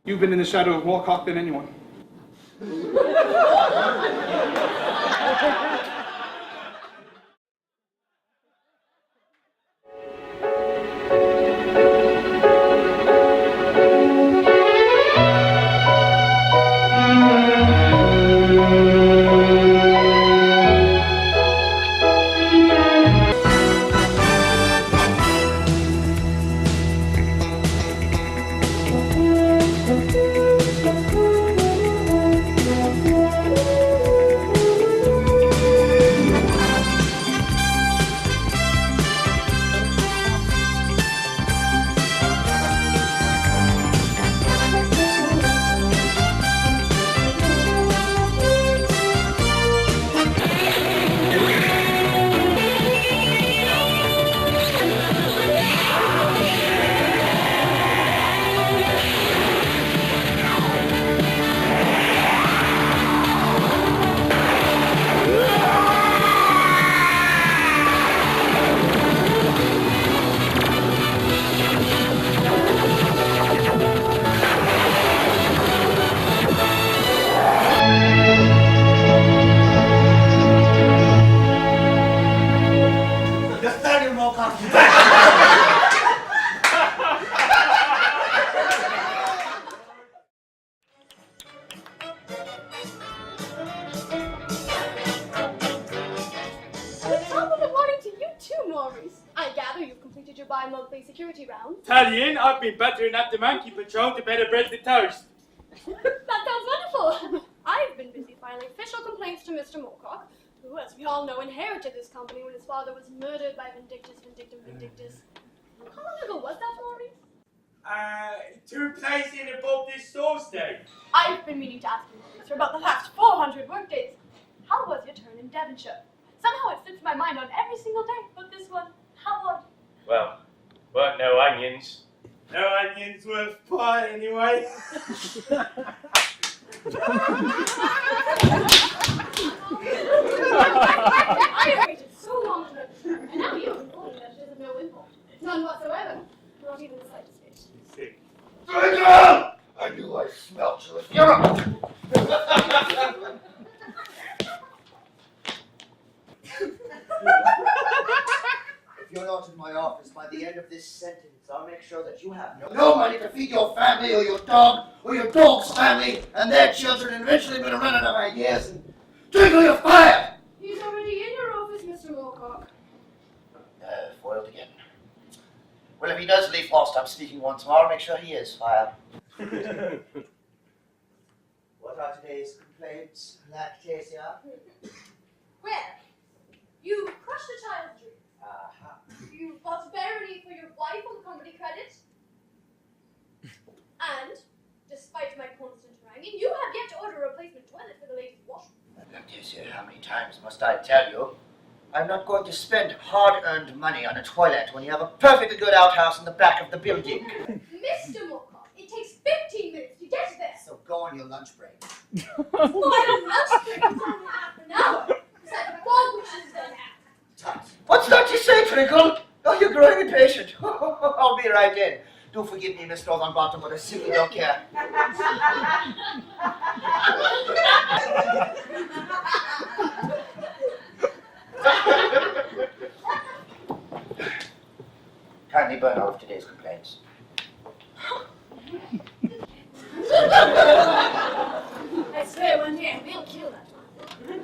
You've been in the shadow of Moarcock than anyone. Nathaniel Moarcock. Good morning to you too, Maurice. I gather you've completed your bi-monthly security round. Italian, I've been buttering up the monkey patrol to better bread the toast. That sounds wonderful. I've been busy filing official complaints to Mr. Moarcock, who, as we all know, inherited this company when his father was murdered by Vindictus, Vindictum, Vindictus. How long ago was that, Maurice? 2 places in above this source day. I've been meaning to ask you, Maurice, for about the last 400 workdays. How was your turn in Devonshire? Somehow it slips my mind on every single day, but this one, how was? Well, weren't no onions. No onions worth pie anyway. I have waited so long to register, and now you're informing that there's no import. None whatsoever. Not even the slightest bit. Trinkle! I knew I smelled you in Europe. If you're not in my office by the end of this sentence, I'll make sure that you have no money to feed your family or your dog or your dog's family and their children, and eventually going to run out of ideas and Trinkle, you're fired! He's already in your office, Mr. Moarcock. Foiled again. Well, if he does leave whilst I'm speaking once more, I'll make sure he is fired. What are today's complaints, Lactacia? Well, you crushed a child's dream. Aha. You bought barony for your wife on company credit. And, despite my constant haranguing, you have yet to order a replacement toilet for the lady's washroom. Lactacia, how many times must I tell you? I'm not going to spend hard-earned money on a toilet when you have a perfectly good outhouse in the back of the building. Mr. Moarcock, it takes 15 minutes to get there. So go on your lunch break. My lunch break is only half an hour. It's like 4 wishes then half. Tut. What's that you say, Trinkle? Oh, you're growing impatient. I'll be right in. Do forgive me, Miss Northonbottom, but I simply don't care. Kindly burn all of today's complaints. I swear one day I will kill that one.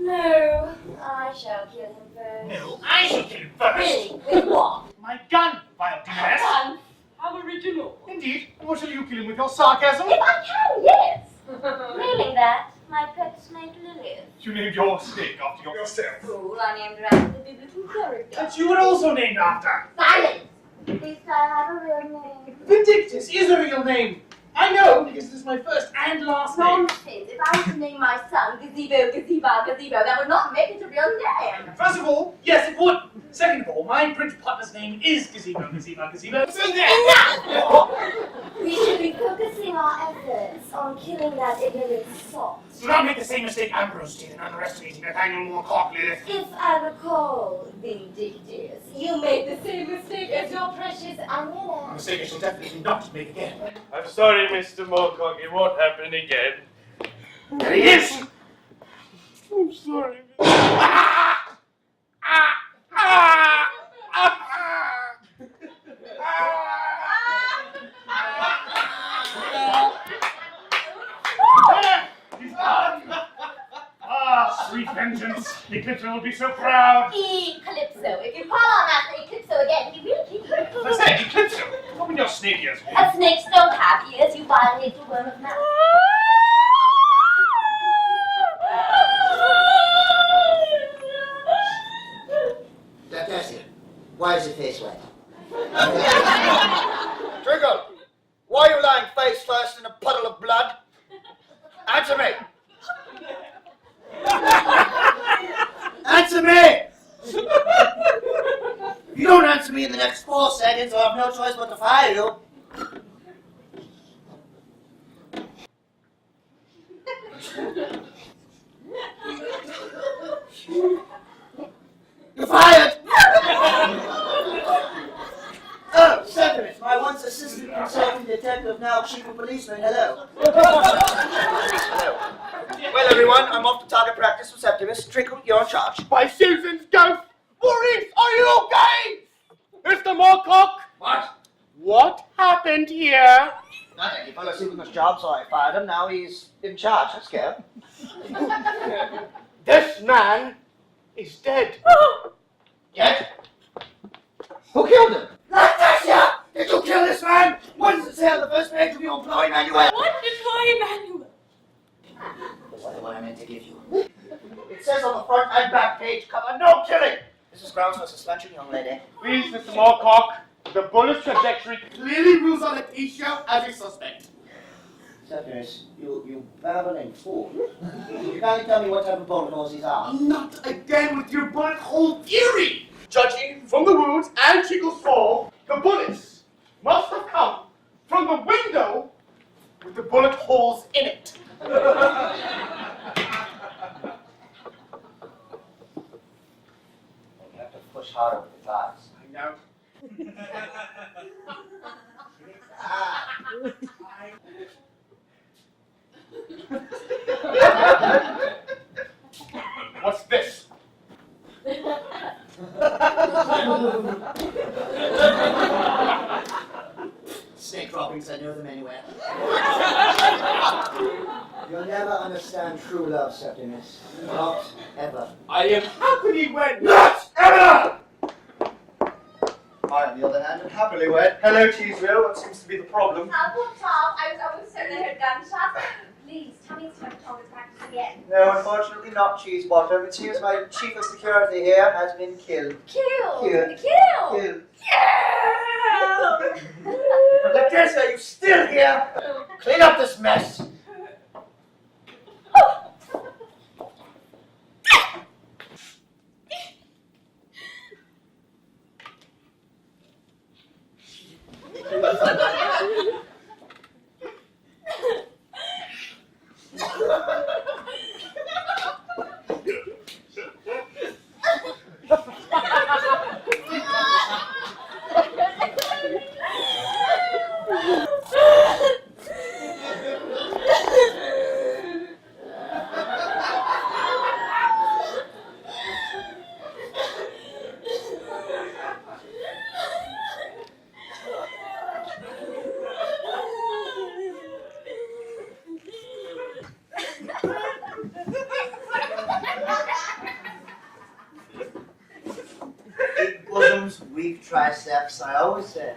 No, I shall kill him first. No, I shall kill him first. Really? With what? My gun, vile Devious. Gun? How original. Indeed. And what shall you kill him with your sarcasm? If I can, yes. Really that? My pet snake Lillith. You named your snake after yourself. Fool, I named her after the biblical character. That you were also named after. Silence! At least I have a real name. Vindictus is a real name. I know, because it is my first and last name. Nonsense. If I was to name my son Gazebo, Gazebo, Gazebo, that would not make it a real name. First of all, yes, it would. Second of all, my Prince partner's name is Gazebo, Gazebo. So there. We should be focusing our efforts on killing saying that in an insult. Do not make the same mistake Ambrose did in underestimating Nathaniel Moarcock, Lillith. If I recall, Vindictus, you made the same mistake as your precious A Amina. mistake I shall definitely not make again. I'm sorry, Mr. Moarcock, it won't happen again. There he is! I'm sorry. He's gone! Ah, sweet vengeance. Eclipse will be so proud. Eclipso. If you call on us Eclipso again, he will kill you. As I said, Eclipse, open your snake ears. Snakes don't have ears, you violate the word of mouth. Lactacia, why is your face wet? Trinkle, why are you lying face first in a puddle of blood? Answer me! Answer me! If you don't answer me in the next 4 seconds, I'll have no choice but to fire you. You're fired! Oh, Septimus, my once assistant consulting detective, now chief of policeman, hello. Hello. Well, everyone, I'm off to target practice for Septimus. Trinkle, you're in charge. By Susan's ghost! Maurice, are you okay? Mr. Moarcock? What? What happened here? Nothing. He fell asleep in his job, so I fired him. Now he's in charge. I'm scared. This man is dead. Dead? Who killed him? Lactacia! Did you kill this man? What does it say on the first page of your employee manual? What employee manual? That's not the one I meant to give you. It says on the front and back page cover, no killing! This is grounds for suspension, young lady. Please, Mr. Moarcock, the bullet's trajectory clearly rules on Lactacia as a suspect. Septimus, you babbling fool. You can't tell me what type of bullet holes these are. Not again with your bullet hole theory! Judging from the wounds and Trinkle's fall, the bullets must have come from the window with the bullet holes in it. You have to push harder with the thighs. I know. What's this? Snake droppings, I know them anywhere. You'll never understand true love, Septimus. Not ever. I am happily wed. Not ever! I, on the other hand, am happily wed. Hello, Cheeseville. What seems to be the problem? Poor Charles, I was almost certain I heard gunshots. Please, tell me it's time to talk practice again. No, unfortunately not, Cheesebottom. It seems my chief of security here has been killed. Kill! Killed. Kill! Killed. Lactacia, are you still here? Clean up this mess. Big bosoms, weak triceps, I always said.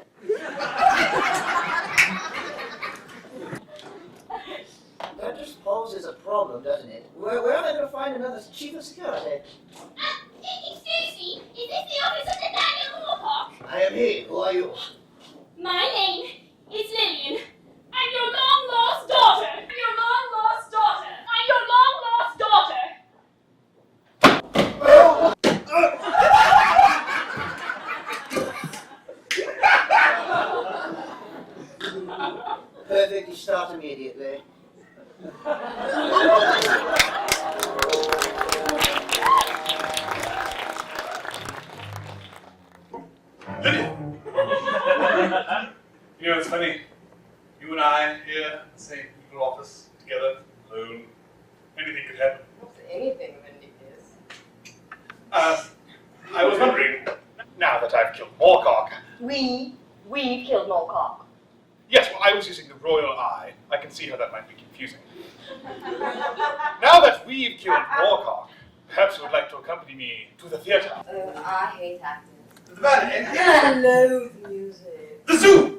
That just poses a problem, doesn't it? Where am I going to find another chief of security? Excuse me, is this the office of Nathaniel Moarcock? I am he. Who are you? My name is Lillian. I'm your long-lost daughter. I'm your long-lost daughter. I'm your long-lost daughter. Perfect, you start immediately. Lily! You know, it's funny. You and I here in the same little office, together, alone. Anything could happen. What's anything, Vindictus? I was wondering, now that I've killed Moarcock. We've killed Moarcock. Yes, well, I was using the royal eye. I can see how that might be confusing. Now that we've killed Moarcock, perhaps you would like to accompany me to the theatre. Oh, I hate actors. To the ballet. I loathe music. The zoo!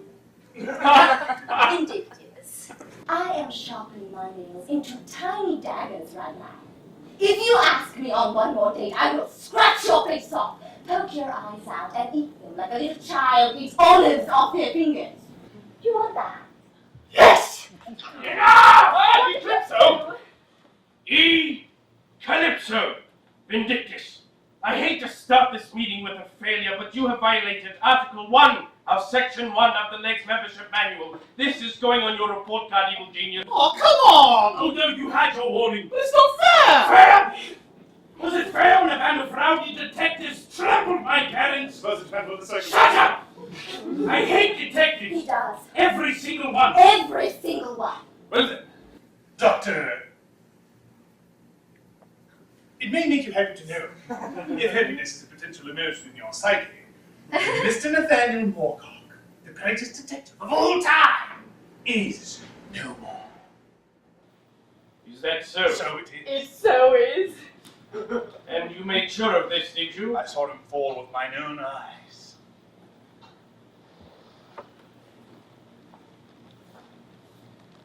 Vindictus, I am sharpening my nails into tiny daggers right now. If you ask me on one more date, I will scratch your face off, poke your eyes out, and eat them like a little child eats olives off their fingers. Do you want that? Yes! Enough! Calypso! Vindictus, I hate to start this meeting with a failure, but you have violated Article 1 of Section 1 of the Legs Membership Manual. This is going on your report card, evil genius. Oh, come on! Although you had your warning. But it's not fair! Fair? Was it fair when a band of rowdy detectives trampled my parents? Suppose it depends on the Shut circumstances. up! I hate detectives. He does. Every single one. Every single one. Well then, Doctor, it may make you happy to know, if happiness is a potential emotion in your psyche, Mr. Nathaniel Moarcock, the greatest detective of all time, is no more. Is that so? So it is. It so is. And you made sure of this, did you? I saw him fall with mine own eyes.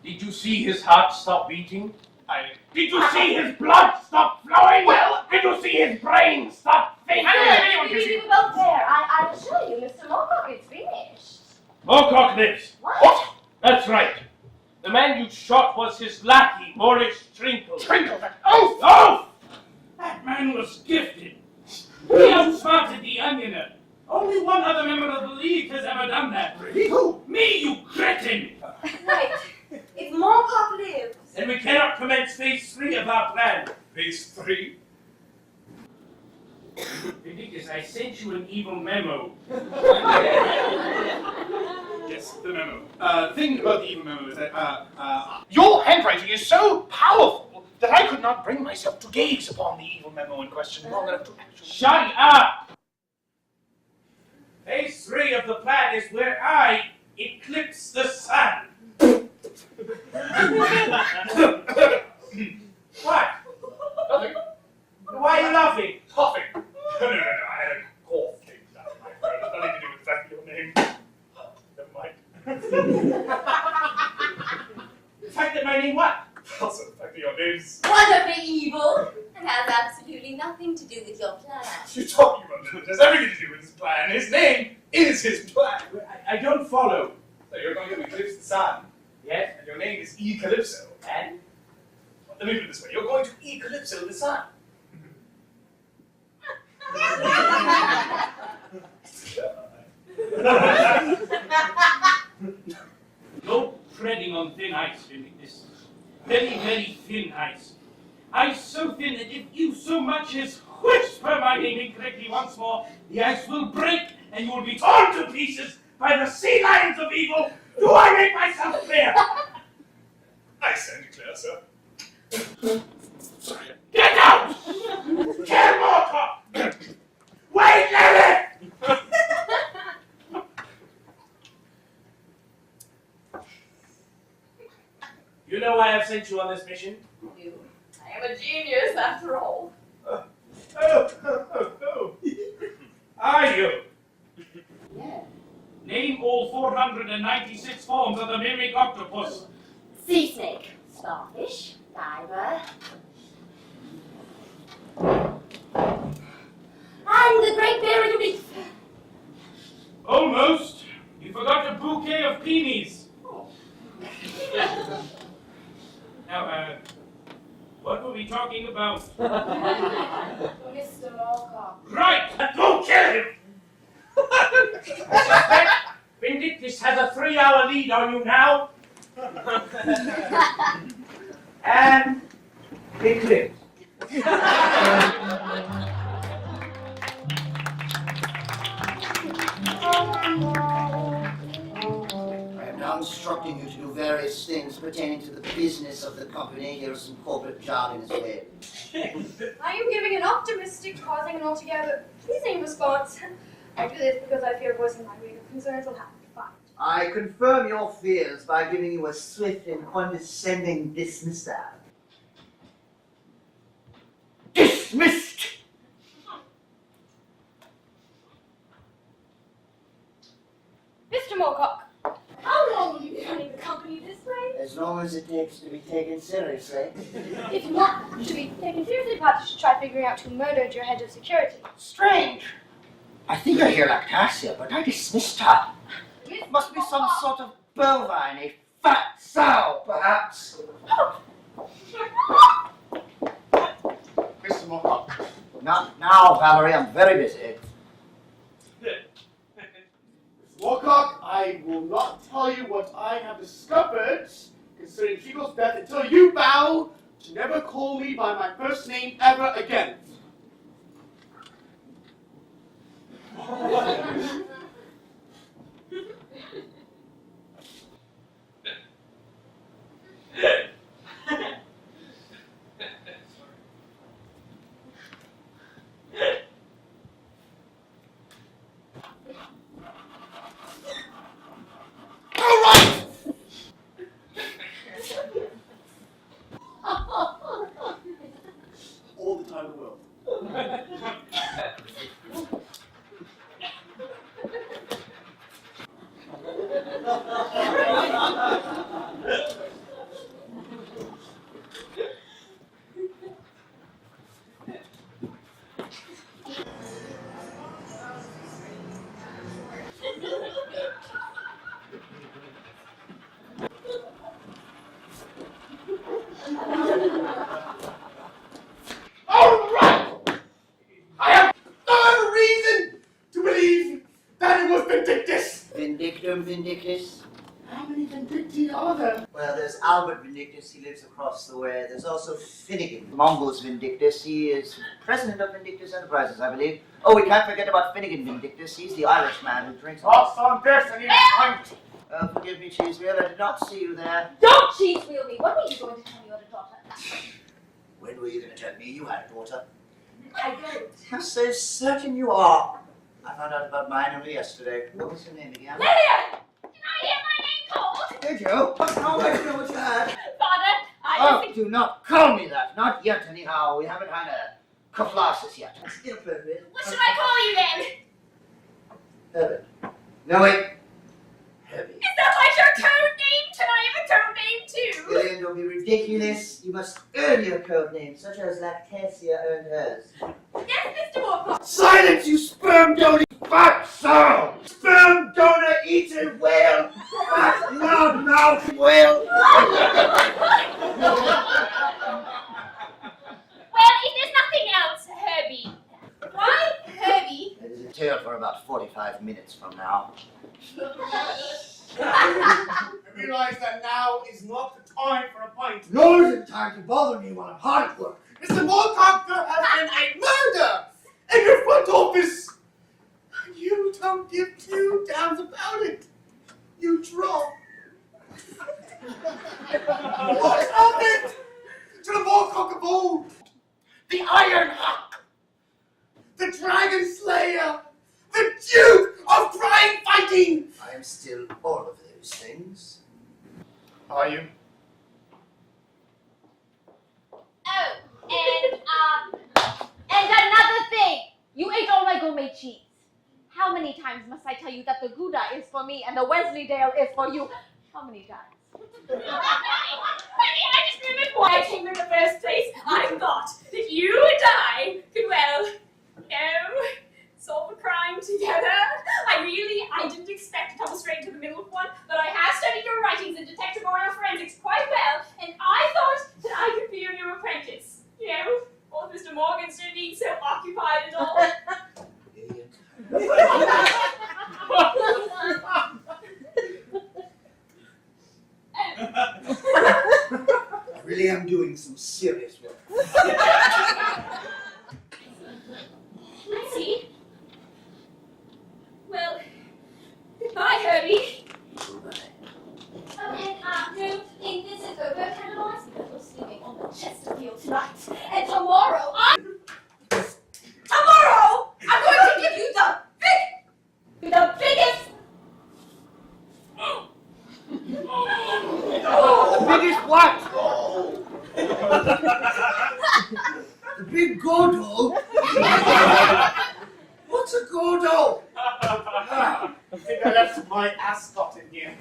Did you see his heart stop beating? Did you see his blood stop flowing? Well, did you see his brain stop thinking? We were both there. I assure you, Mr. Moarcock, it's finished. Moarcock lives. What? That's right. The man you shot was his lackey, Maurice Trinkle. Trinkle, that oaf! Oh! That man was gifted. He outsmarted the Onioner. Only one other member of the League has ever done that. Really? Who? Me, you cretin! Right. If Moarcock lives. And we cannot commence phase 3 of our plan. Phase 3? Vindictus, I sent you an evil memo. Yes, the memo. The thing about the evil memo is that, Your handwriting is so powerful that I could not bring myself to gaze upon the evil memo in question long enough to actually... Shut up! Phase 3 of the plan is where I eclipse the sun. What? nothing. Why are you laughing? Coughing. No, I had a cough kicked out of my throat. It's nothing to do with exactly your name. Never mind. The fact that my name what? Also, the fact that your name's... Wonderfully evil. It has absolutely nothing to do with your plan. You're talking about it has everything to do with his plan. His name is his plan. I don't follow. So you're going to eclipse the sun. Yes? And your name is Calypso. And? Let me put it this way. You're going to Calypso the sun. You're treading on thin ice, Vindictus. Very, very thin ice. Ice so thin that if you so much as whisper my name incorrectly once more, the ice will break and you will be torn to pieces by the sea lions of evil. Do I make myself clear? I stand clear, sir. Sorry. Get out! Kill Moarcock! Wait, Lillith! You know why I've sent you on this mission? You. I am a genius after all. Oh. Are you? Yeah. Name all 496 forms of the mimic octopus. Sea snake, starfish, diver, and the great barrier reef. Almost. You forgot a bouquet of peonies. Now, what were we talking about? Mr. Moarcock. Right! Go kill him! I suspect Vindictus has a 3-hour lead on you now. And be clear. I am now instructing you to do various things pertaining to the business of the company. Here is some corporate jargon as well. I am giving an optimistic, causing an altogether pleasing response. I do this because I fear voicing my real concerns will have to be fine. I confirm your fears by giving you a swift and condescending dismissal. Dismissed! Mr. Moarcock, how long will you be running the company this way? As long as it takes to be taken seriously. If you want to be taken seriously, perhaps you should try figuring out who murdered your head of security. Strange. I think I hear Lactacia, but I dismissed her. It must be some sort of bovine, a fat sow, perhaps. Mr. Moarcock. Not now, Valerie. I'm very busy. Mr. Moarcock, I will not tell you what I have discovered concerning Trinkle's death until you vow to never call me by my first name ever again. All the time in the world. All right! I have no reason to believe that it was Vindictus. Vindictum, Vindictus. How many Vindicti are there? Well, there's Albert Vindictus. He lives across the way. There's also Finnegan. Mongols Vindictus. He is president of Vindictus Enterprises, I believe. Oh, we can't forget about Finnegan Vindictus. He's the Irish man who drinks. Lost on this, I need a pint. Forgive me, Cheesewheel. I did not see you there. Don't cheese wheel me. When were you going to tell me you had a daughter? When were you going to tell me you had a daughter? I don't. How so certain you are. I found out about mine only yesterday. What was her name again? Lillian! Did I hear my name called? Did you? What's no way to know what you had? Father, I Oh, think... do not call me that. Not yet, anyhow. We haven't had a kaflasis yet. Still perfect. What should I call you then? Herbert. No, wait. Herbie. Is that like your code name? Can I have a code name too? Lillian, don't be ridiculous. You must earn your code name, such as Lactacia earned hers. Yes, Mr. Moarcock. Silence, you sperm donor fat sow! Sperm donor eating whale! Fat loud mouth whale! Well, if there's nothing else, Herbie. Why Herbie? That is a tale for about 45 minutes from now. I realize that now is not the time for a pint. Nor is it time to bother me while I'm hard at work. Mr. Moarcock, there has been a murder in your front office. You don't give two downs about it. You draw. What happened to the Moarcock of old? The Iron Hawk, the Dragon Slayer, the Duke of Crime Fighting. I am still all of those things. Are you? Oh, and another thing. You ate all my gourmet cheese. How many times must I tell you that the Gouda is for me and the Wensleydale is for you? How many times? Honey, I just remembered why I came in the first place. I thought that you and I could, well, solve a crime together. I didn't expect to come straight to the middle of one, but I have studied your writings in Detectivorial forensics quite well, and I thought that I could be your new apprentice. You know, old Mr. Morgenstern being so occupied and all. Idiot. really am doing some serious work. I see. Well, goodbye, Herbie. Oh, and no, in Vincent over, cannibalize people sleeping on the Chesterfield tonight. And tomorrow, Tomorrow, I'm going to give you the biggest. The biggest what? The big Gordo? What's a Gordo? I think I left my ascot in here.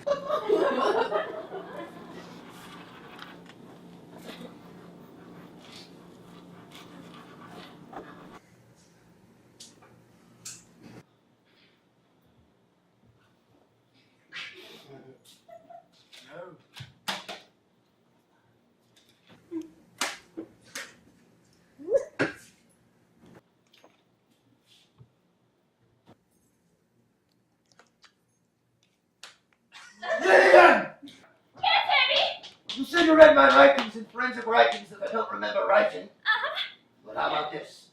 Lillian! Yes, Herbie. You said you read my writings in forensic writings that I don't remember writing. But how about this?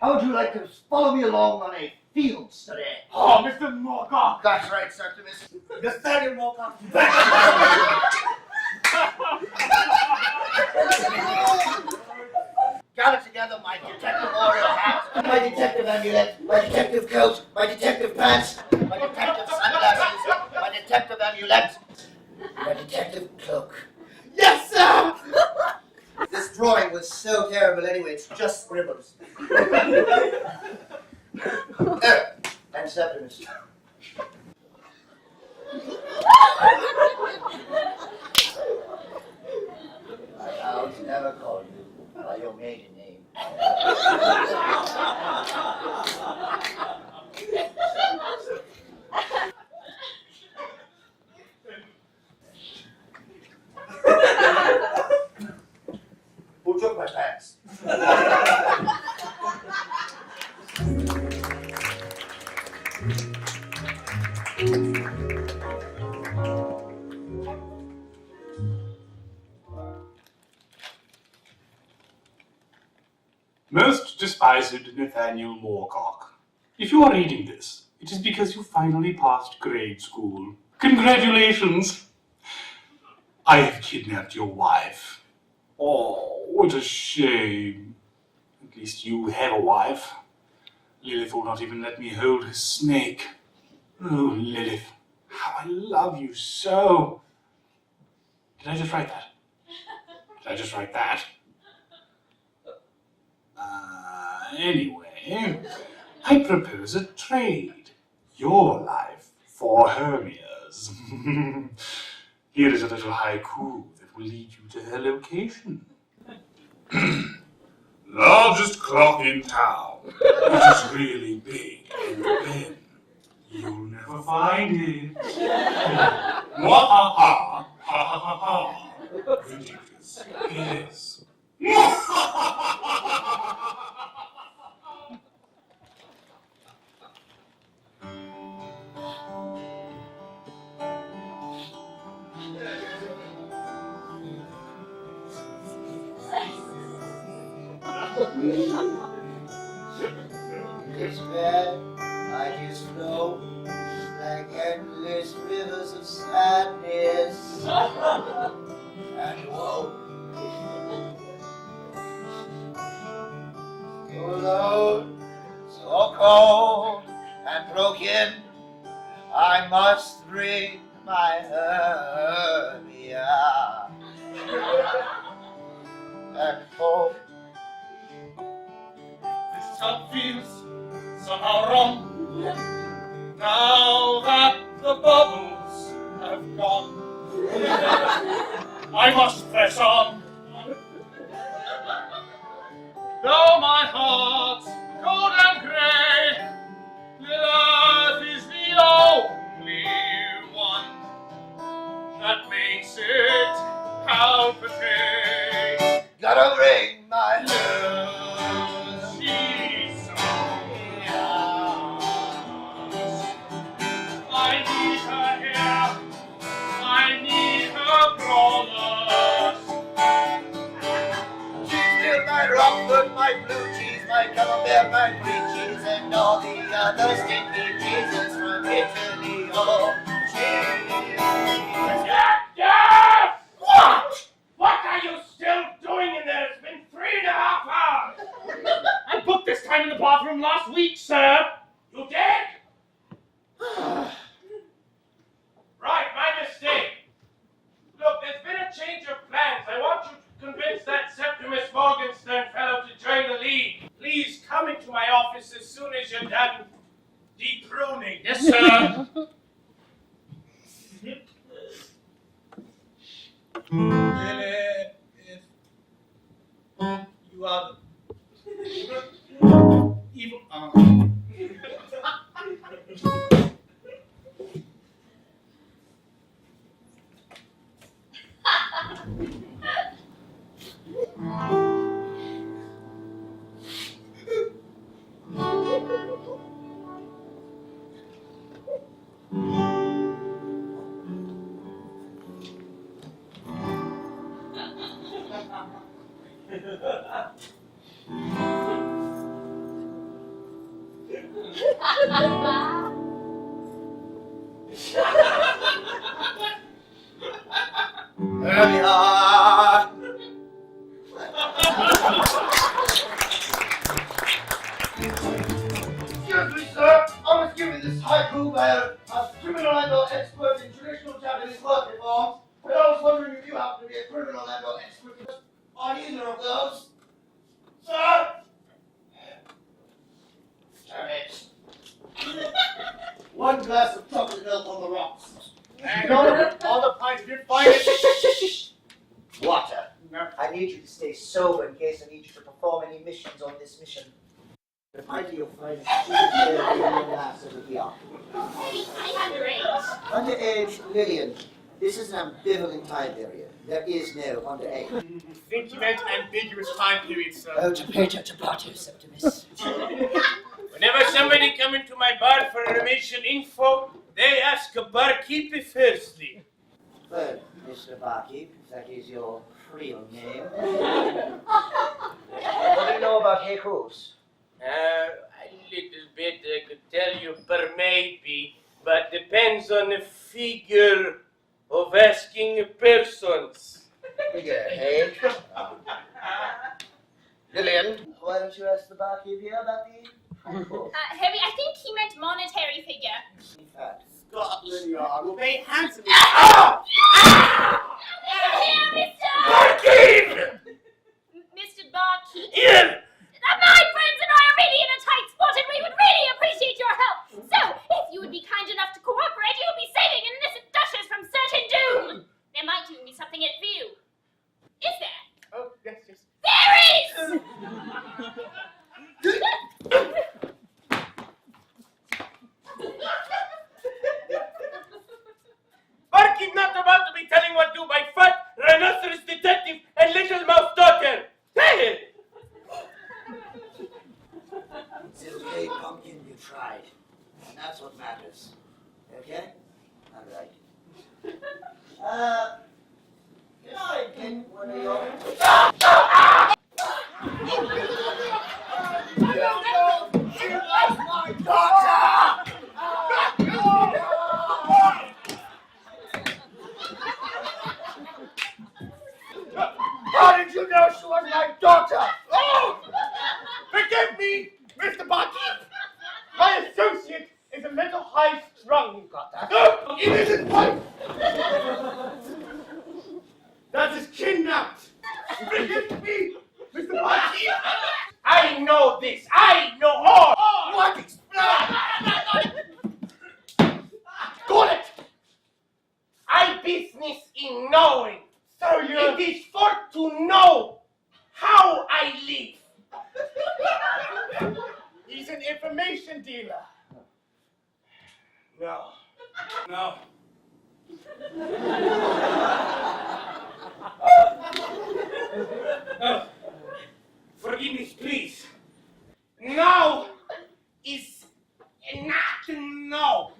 How would you like to follow me along on a field study? Oh, Mr. Moarcock! That's right, Septimus. Nathaniel Moarcock. Gather together my Detectivorial hat, my detective amulet, my detective coat, my detective pants, my detective sunglasses, my detective amulet, my detective cloak. Yes, sir! This drawing was so terrible anyway, it's just scribbles. And Septimus. My house never called you by your maiden name. Who took my pants? Most despised Nathaniel Moarcock, if you are reading this, it is because you finally passed grade school. Congratulations! I have kidnapped your wife. Oh, what a shame. At least you have a wife. Lillith will not even let me hold her snake. Oh, Lillith, how I love you so. Did I just write that? Did I just write that? Anyway, I propose a trade. Your life for Hermia's. Here is a little haiku that will lead you to her location. Largest clock in town. It is really big and thin. You'll never find it. Mwahaha, ha ha ha ha. Vindictus, yes. This bed, I just flow like endless rivers of sadness and woe. So alone, so cold and broken, I must bring my Hermia back home. This tub feels somehow wrong. Now that the bubbles have gone, I must press on. Though my heart's cold and grey, Lillith is the only one that makes it palpitate. Gotta bring my She's so young. I need her here. I need her brother. my camembert, my cream cheese, and all the other stinky cheeses from Italy. Oh, cheese. Yes! What? What are you still doing in there? It's been 3.5 hours. I booked this time in the bathroom last week, sir. You did? Right, my mistake. Look, there's been a change of plans. I want you to convince that Septimus Morgenstern fellow to join the league. Please come into my office as soon as you're done dethroning. Yes, sir. Lillith, you are the evil. Hermia! Excuse me, sir. I was given this haiku by a criminal and/or expert in traditional Japanese work reforms, but I was wondering if you happen to be a criminal and/or expert on either of those. Sir? Damn it. One glass of chocolate milk on the rocks. And on the pints of your finest. Water. No. I need you to stay sober in case I need you to perform any missions on this mission. The pint of your finest in your glass of the beer. I'm underage. Underage, Lillian. This is an ambivalent time period. There is no underage. I think you meant ambiguous time period, sir. Oh, Tomato, Septimus. Whenever somebody come into my bar for remission info, they ask a barkeep firstly. Well, Mr. Barkeep, if that is your real name. What do you know about haikus? A little bit, I could tell you per maybe, but depends on the figure of asking persons. Figure, hey? Lillian, why don't you ask the barkeep here about the haiku? Harry, I think he meant monetary figure. In fact, Scotland Yard will pay handsomely. Here, Mr. Barkeep! Mr. Barkeep. Here! My friends and I are really in a tight spot, and we would really appreciate your help. So, if you would be kind enough to cooperate, you would be saving an innocent duchess from certain doom. There might even be something in it for you. Is there? Oh, yes, yes. There is! Barkeep not about to be telling what to by fat, rhinoceros detective, and little mouse daughter. Hey! it's okay, pumpkin, you tried. And that's what matters. Okay? All right. Can I get one of your... You lost my daughter! How did you know she was my daughter? Oh! Forgive me, Mr. Barkeep. My associate is a little high-strung. Got that? No, it isn't right. That is kidnapped. Forgive me, Mr. Barkeep. I know this. I know all. What? Explain! Got it. I business in knowing. So you're... It is for to know how I live. He's an information dealer. No. No. Oh, forgive me, please. Now is not no.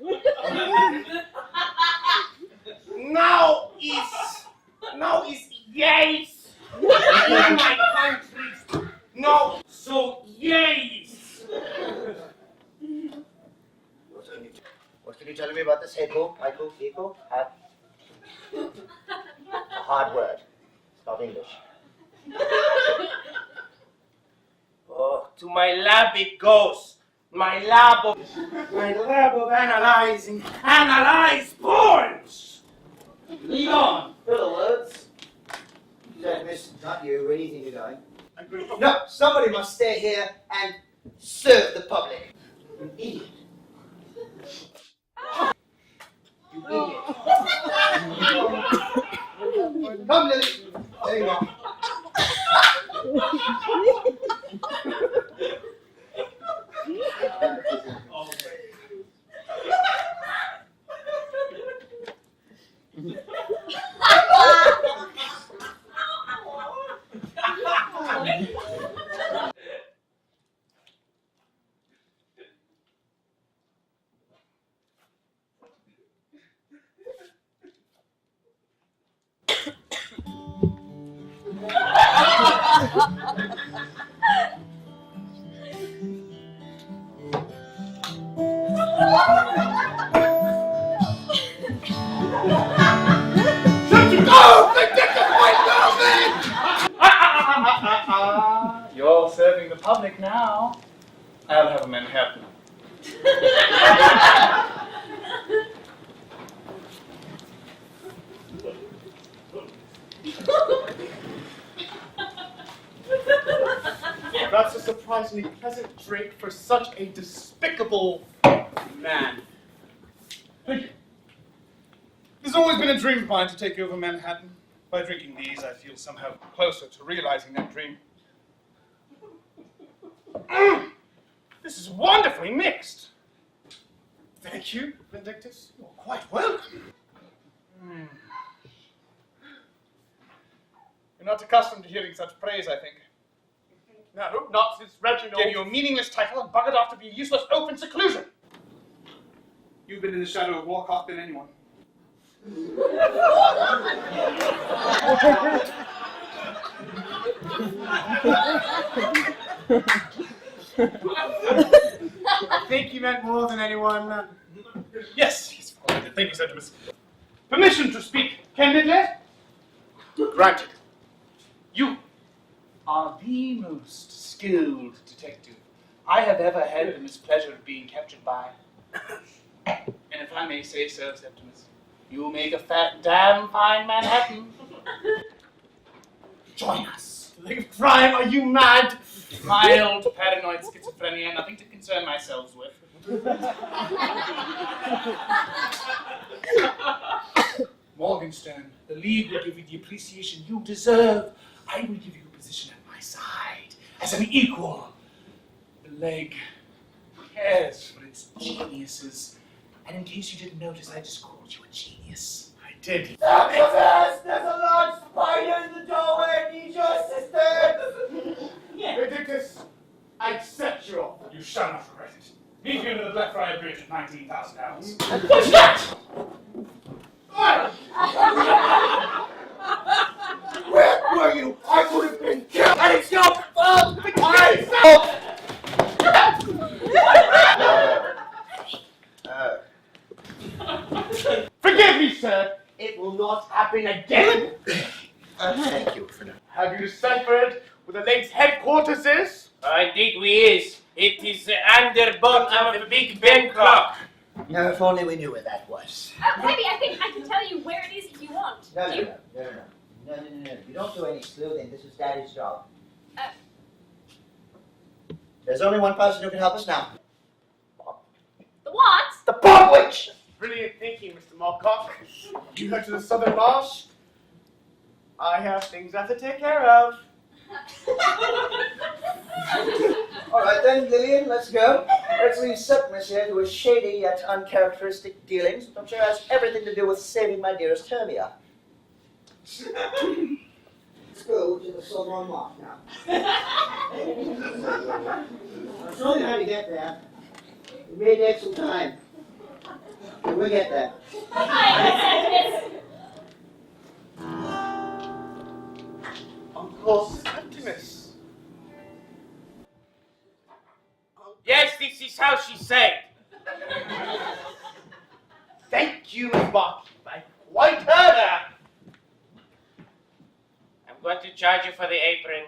Now is yes. In my country. No, so yes. equal, have. It's a hard word. It's not English. Oh, to my lab it goes. My lab of analyze bones. Lead on. Fill the words. Septimus, not you, where do you think you're going? No, somebody must stay here and serve the public. You idiot. You idiot. Come, Lily. There you are. You're serving the public now. I'll have a Manhattan. That's a surprisingly pleasant drink for such a despicable man. Thank you. There's always been a dream of mine to take over Manhattan. By drinking these, I feel somehow closer to realizing that dream. This is wonderfully mixed. Thank you, Vindictus. You're quite welcome. You're not accustomed to hearing such praise, I think. No, not since Reginald Gave you a meaningless title and buggered off to be a useless open seclusion. You've been in the shadow of Moarcock than anyone. I think you meant more than anyone. Yes, I did. Thank you, Septimus. Permission to speak candidly? Granted. You are the most skilled detective I have ever had the mispleasure of being captured by. And if I may say so, Septimus, you make a fat, damn fine Manhattan. Join us. To think of crime, are you mad? Mild paranoid schizophrenia, nothing to concern myself with. Morgenstern, the League will give you the appreciation you deserve. I will give you a position at my side, as an equal. The League cares for its geniuses. And in case you didn't notice, I just called you a genius. I did. Septimus, there's a large spider in the doorway. I need your assistance. Vindictus, I accept your offer. You shall not regret it. Meet you under the Blackfriar Bridge at 19,000 hours. What's that? Where were you? I would have been killed. And it's your fault. Forgive me, sir. It will not happen again. Thank you for that. Have you deciphered where the lake's headquarters is? Indeed we is. It is the underbottom of a big Ben clock. Now, if only we knew where that was. Maybe I think I can tell you where it is if you want. No. You- You don't do any sleuthing. This is Daddy's job. There's only one person who can help us now. The what? The Pond Witch! Brilliant thinking, Mr. Moarcock. You head to the southern marsh. I have things I have to take care of. All right then, Lillian, let's go. Let's leave Septimus here to his shady yet uncharacteristic dealings, which I'm sure has everything to do with saving my dearest Hermia. Let's go to the southern marsh now. I'll show you how to get there. We may take some time. But we'll get there. Uncle Septimus. Yes, this is how she said. Thank you, Bob. going to charge you for the apron.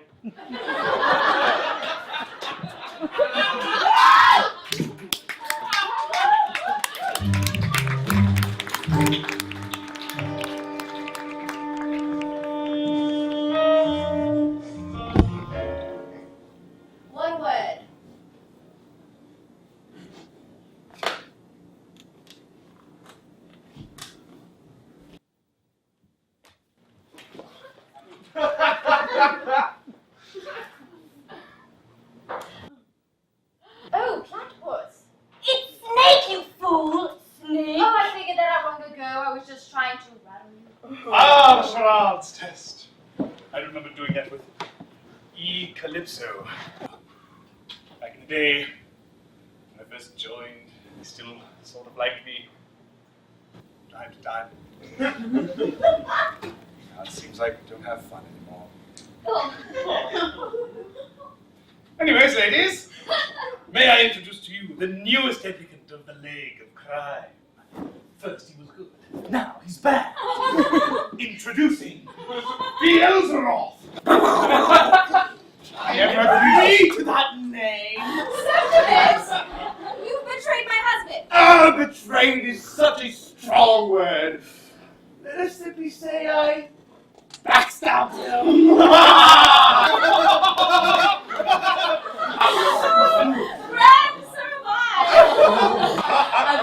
One word. Oh, platypus. It's Snake, you fool! Snake! Oh, I figured that out long ago. I was just trying to rattle you. Ah, the charades test. I remember doing that with E. Calypso. Back in the day, when I first joined, he still sort of liked me. Time to time. Now it seems like we don't have fun anymore. Anyways, ladies, may I introduce to you the newest applicant of the League of Crime. First he was good, now he's bad. Introducing Beelzebub. I am agreed to that name. Septimus! You betrayed my husband. Ah, betrayed is such a strong word. Let us simply say I backstabbed him. Friends survive!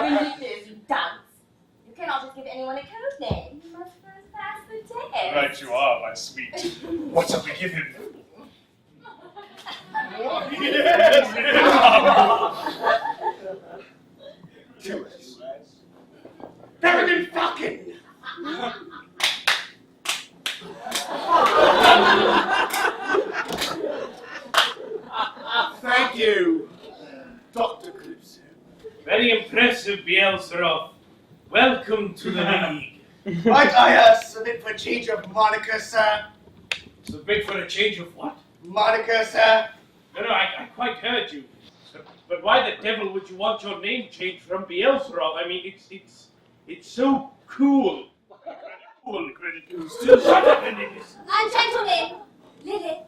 Vindictus, you dunce. You cannot just give anyone a code name. You must first pass the test. Right you are, my sweet. What shall we give him? Peregrine Falcon. Thank you, Dr. Calypso. Very impressive, Beelzebub. Welcome to the League. Might I submit for a change of moniker, sir? Submit for a change of what? Moniker, sir? No, I quite heard you. But why the devil would you want your name changed from Beelzebub? I mean, it's so cool. Cool, credit to still shut up, Vindictus. And gentlemen, Lillith,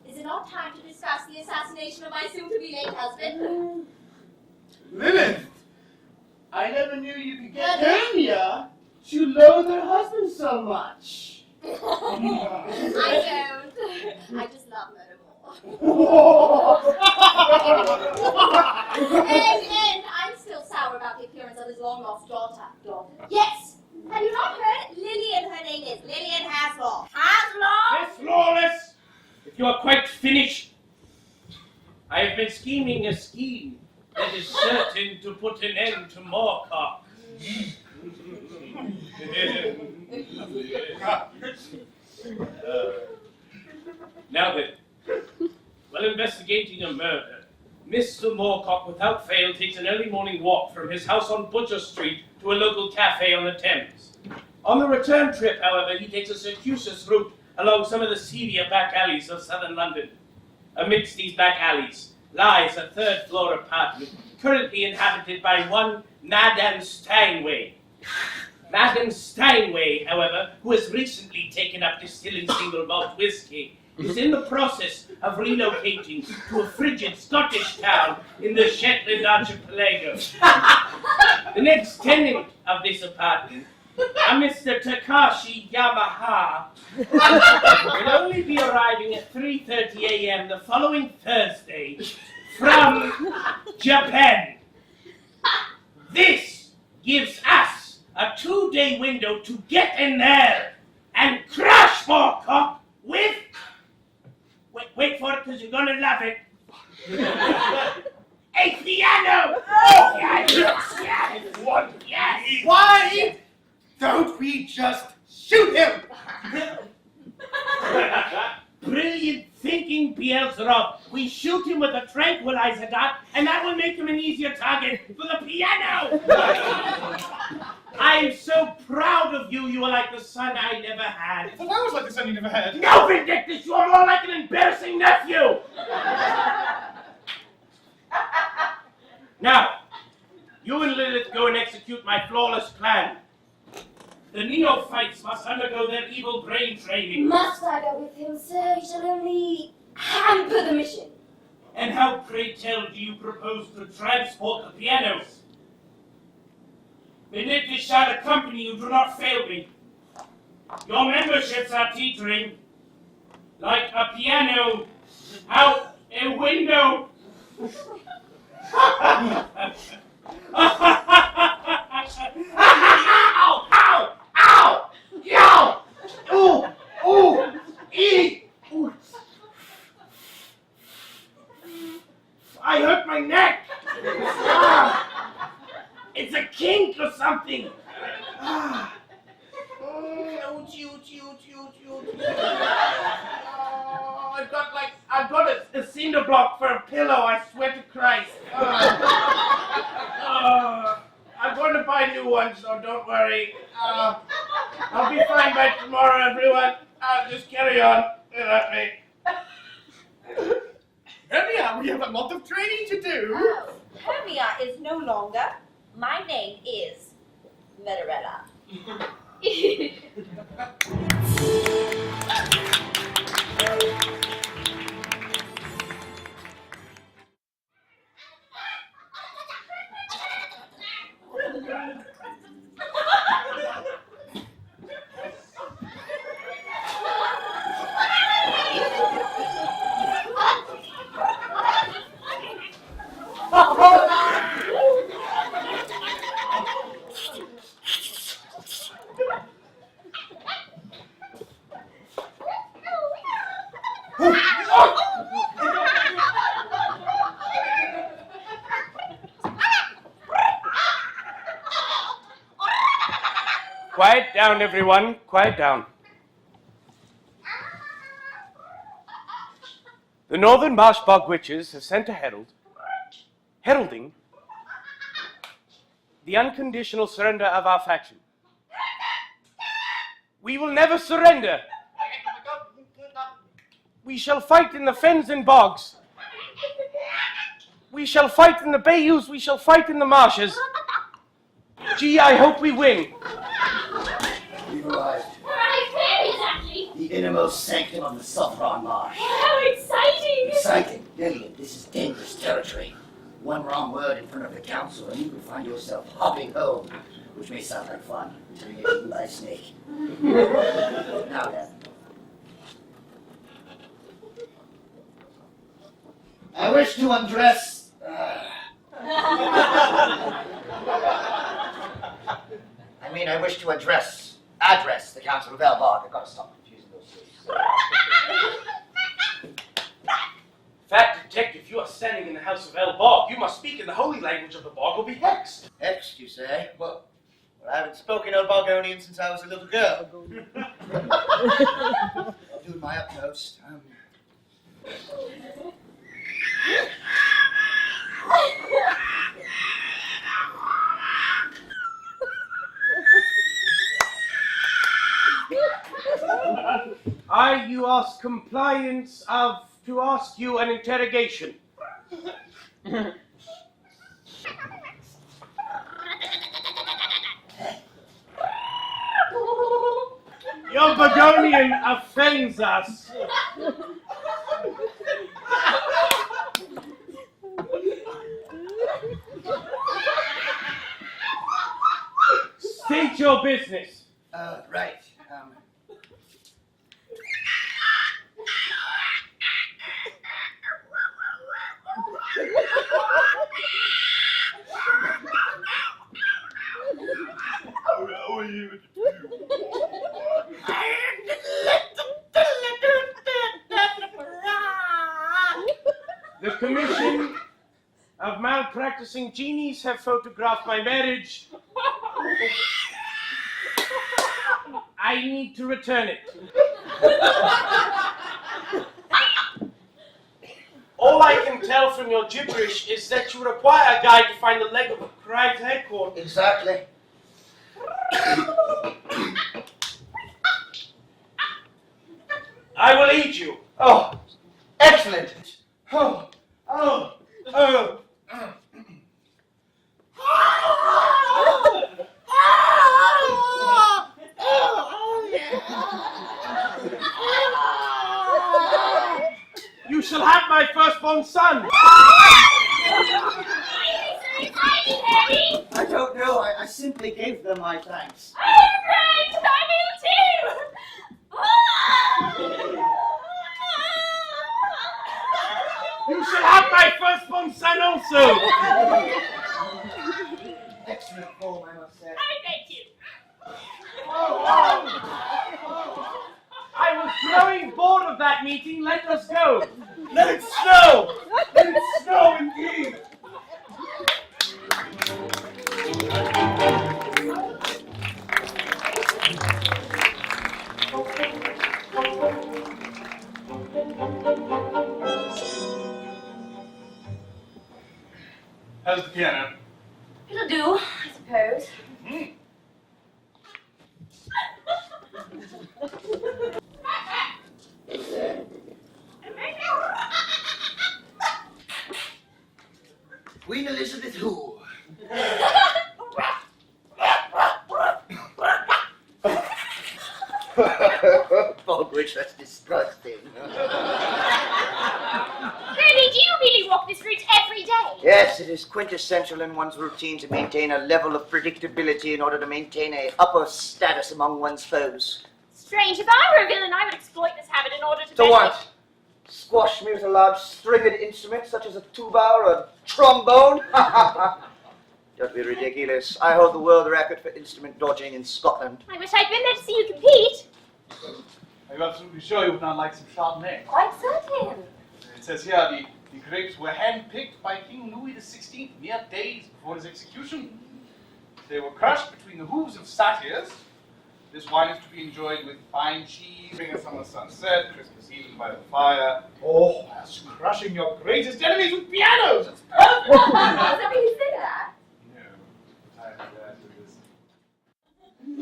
is it not time to discuss the assassination of my soon-to-be late husband? Lillith, I never knew you could get Hermia to loathe her husband so much. I don't. I just love murder more. And I'm still sour about the appearance of his long-lost daughter. Yes! Have you not heard? Lillian, her name is Lillian Haslall. Miss Lawless, if you are quite finished, I have been scheming a scheme that is certain to put an end to Moarcock. Now then, while investigating a murder, Mr. Moarcock without fail takes an early morning walk from his house on Butcher Street to a local cafe on the Thames. On the return trip, however, he takes a circuitous route along some of the seedier back alleys of southern London. Amidst these back alleys lies a third-floor apartment currently inhabited by one Madame Steinway. Madame Steinway, however, who has recently taken up distilling single malt whiskey, is in the process of relocating to a frigid Scottish town in the Shetland archipelago. The next tenant of this apartment, a Mr. Takashi Yamaha, will only be arriving at 3:30 a.m. the following Thursday from Japan. This gives us a 2-day window to get in there and crush Moarcock with... Wait for it because you're going to love it. A piano! Oh, yes! What? Yes! Why don't we just shoot him? Brilliant thinking, Beelzebub. We shoot him with a tranquilizer dot, and that will make him an easier target for the piano. I am so proud of you. You are like the son I never had. I thought I was like the son you never had. No, Vindictus, you are more like an embarrassing nephew. Now, you and Lillith go and execute my flawless plan. The neophytes must undergo their evil brain training. Must I go with him, sir? He shall only hamper the mission. And how, pray tell, do you propose to transport the pianos? Vindictus shall accompany you, do not fail me. Your memberships are teetering like a piano out a window. Ow! Ow! Ow! Yow! Ooh! Ooh! Eee! Ooh. I hurt my neck! It's a kink or something! Ouchie, ouchie, ouchie, ouchie, ouchie. Oh, I've got a cinder block for a pillow, I swear to Christ. I'm going to buy new ones, so don't worry. I'll be fine by tomorrow, everyone. Just carry on without me. Hermia, we have a lot of training to do. Oh, Hermia is no longer. My name is Metarella. Quiet down, everyone. Quiet down. The Northern Marsh Bog Witches have sent a herald, heralding the unconditional surrender of our faction. We will never surrender. We shall fight in the fens and bogs. We shall fight in the bayous. We shall fight in the marshes. Gee, I hope we win. We've arrived. Alright, where exactly? The innermost sanctum of the Southron Marsh. How exciting! Exciting. Lillith, this is dangerous territory. One wrong word in front of the council and you could find yourself hopping home, which may sound like fun until you get eaten by a snake. Now then. I wish to undress... I wish to address the Council of Elbog. I've got to stop confusing those things. Fat detective, you are standing in the house of El Bog. You must speak in the holy language of the Bog or be hexed. Hexed, you say? Well, I haven't spoken Elbogonian since I was a little girl. I'll do my utmost. You ask compliance to ask you an interrogation. Your Bogonian offends us. State your business. Right. The Commission of Malpracticing Genies have photographed my marriage. I need to return it. All I can tell from your gibberish is that you require a guide to find the leg of a crime's headquarters. Exactly. I will aid you. Oh, excellent. shall have my firstborn son. I don't know. I simply gave them my thanks. Oh, great! I'm ill too! You shall have my firstborn son also. Excellent poem, I must say. I thank you. I was growing bored of that meeting. Let us go. Let it snow! Let it snow indeed! How's the piano? It'll do, I suppose. Queen Elizabeth who? Bogwitch, that's disgusting. Really, do you really walk this route every day? Yes, it is quintessential in one's routine to maintain a level of predictability in order to maintain a upper status among one's foes. Strange. If I were a villain, I would exploit this habit in order to... So what? Squash me with a large stringed instrument such as a tuba or a trombone? Don't be ridiculous. I hold the world record for instrument dodging in Scotland. I wish I'd been there to see you compete. Are you absolutely sure you would not like some Chardonnay? Quite certain. It says here the grapes were handpicked by King Louis XVI mere days before his execution. They were crushed between the hooves of satyrs. This wine is to be enjoyed with fine cheese, during a summer sunset, Christmas Eve by the fire. Oh, that's crushing your greatest enemies with pianos! It's Does that really say that? No, I have that with this.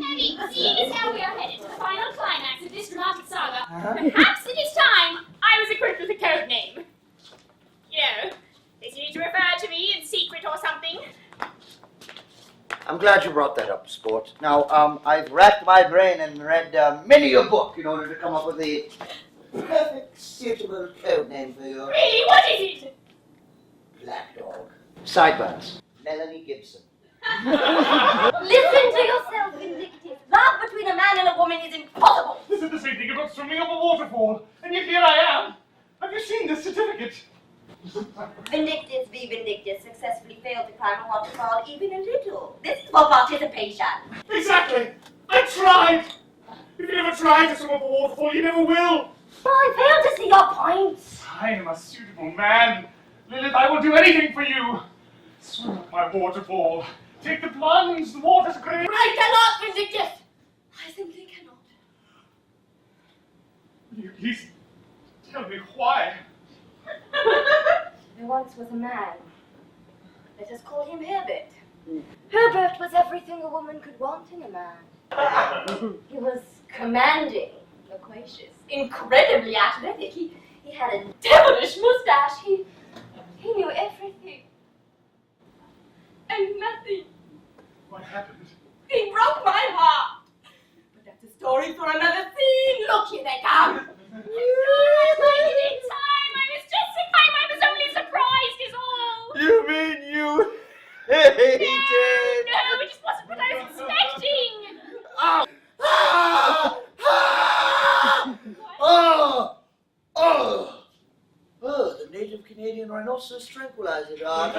Harry, seeing as how we are headed to the final climax of this dramatic saga, perhaps it is time I was equipped with a code name. You know, they need to refer to me in secret or something. I'm glad you brought that up, Sport. Now, I've racked my brain and read many a book in order to come up with the perfect suitable code name for you. Really, what is it? Black Dog. Sideburns. Melanie Gibson. Listen to yourself, Vindictus. Love between a man and a woman is impossible. This is the same thing about swimming up a waterfall, and yet here I am. Have you seen this certificate? Vindictus v. Vindictus successfully failed to climb a waterfall even a little. This is for participation. Exactly. I tried. If you never try to swim up a waterfall, you never will. I fail to see your points. I am a suitable man. Lillith, I will do anything for you. Swim up my waterfall. Take the plunge. The water's great. I cannot, Vindictus. I simply cannot. Will you please tell me why? There once was a man. Let us call him Herbert. Herbert was everything a woman could want in a man. He was commanding, loquacious, incredibly athletic. He had a devilish mustache. He knew everything. And nothing. What happened? He broke my heart. But that's a story for another scene. Look, here they come. I made it in time. I was only surprised is all. You mean you hated? No, it just wasn't what I was expecting. Oh! Ah! Ah! Oh! Oh! Oh, the native Canadian rhinoceros tranquilizer dog.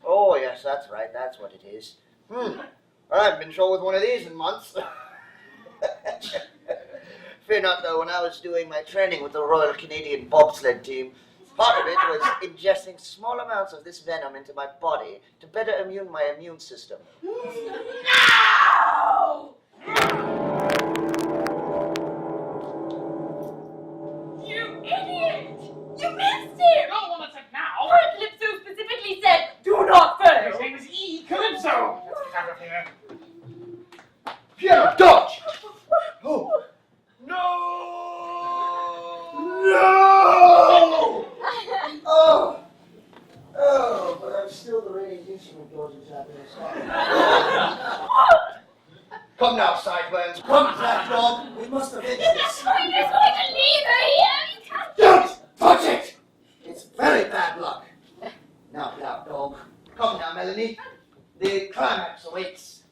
Oh, yes, that's right. That's what it is. I haven't been sure with one of these in months. Fear not, though, when I was doing my training with the Royal Canadian bobsled team, part of it was ingesting small amounts of this venom into my body to better immune my immune system. No! You idiot! You missed him! No one said now. Calypso specifically said, do not fail! His name is E. Calypso. Let's get out of here. Piano, dodge! Oh. No! No! Oh! Oh, but I'm still the reigning instrument dodger Japanese. Come now, sideburns. Come, Black Dog. We must avenge this. I'm just going to leave her here. You can't. Don't! Melanie. The climax awaits.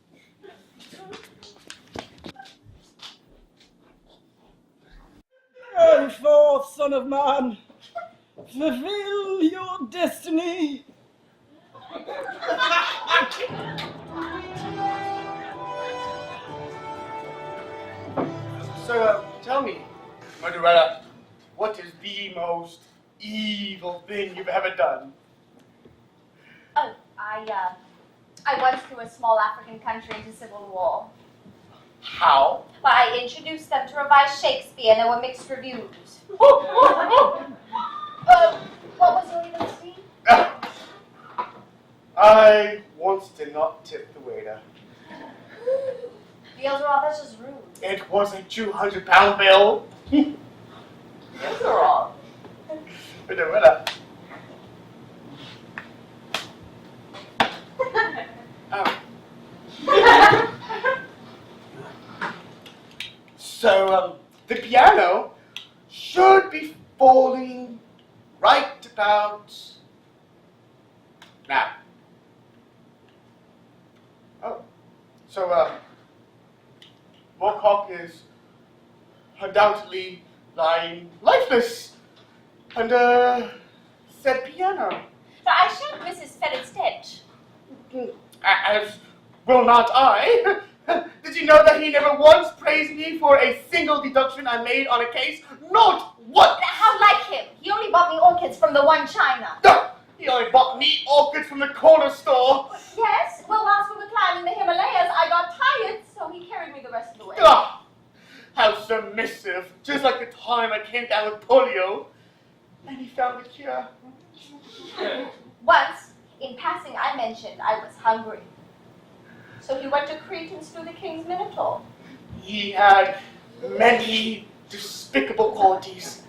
Go forth, son of man. Fulfill your destiny. So, tell me, Murderella, what is the most evil thing you've ever done? Oh, I once threw a small African country into civil war. How? But I introduced them to revise Shakespeare and there were mixed reviews. What was your evil scene? I once did not tip the waiter. The other that's just rude. It was a 200-pound bill. Those are all. Murderella. So, the piano should be falling right about now. Oh, so, Moarcock is undoubtedly lying lifeless under said piano. But I showed Mrs. Fennett's dead. As will not I. Did you know that he never once praised me for a single deduction I made on a case? Not once! How like him? He only bought me orchids from the one China. No, he only bought me orchids from the corner store. Yes, well, whilst we were climbing the Himalayas, I got tired, so he carried me the rest of the way. Ah, how submissive. Just like the time I came down with polio. And he found the cure. Once, in passing, I mentioned I was hungry. So he went to Crete and slew the king's minotaur. He had many despicable qualities.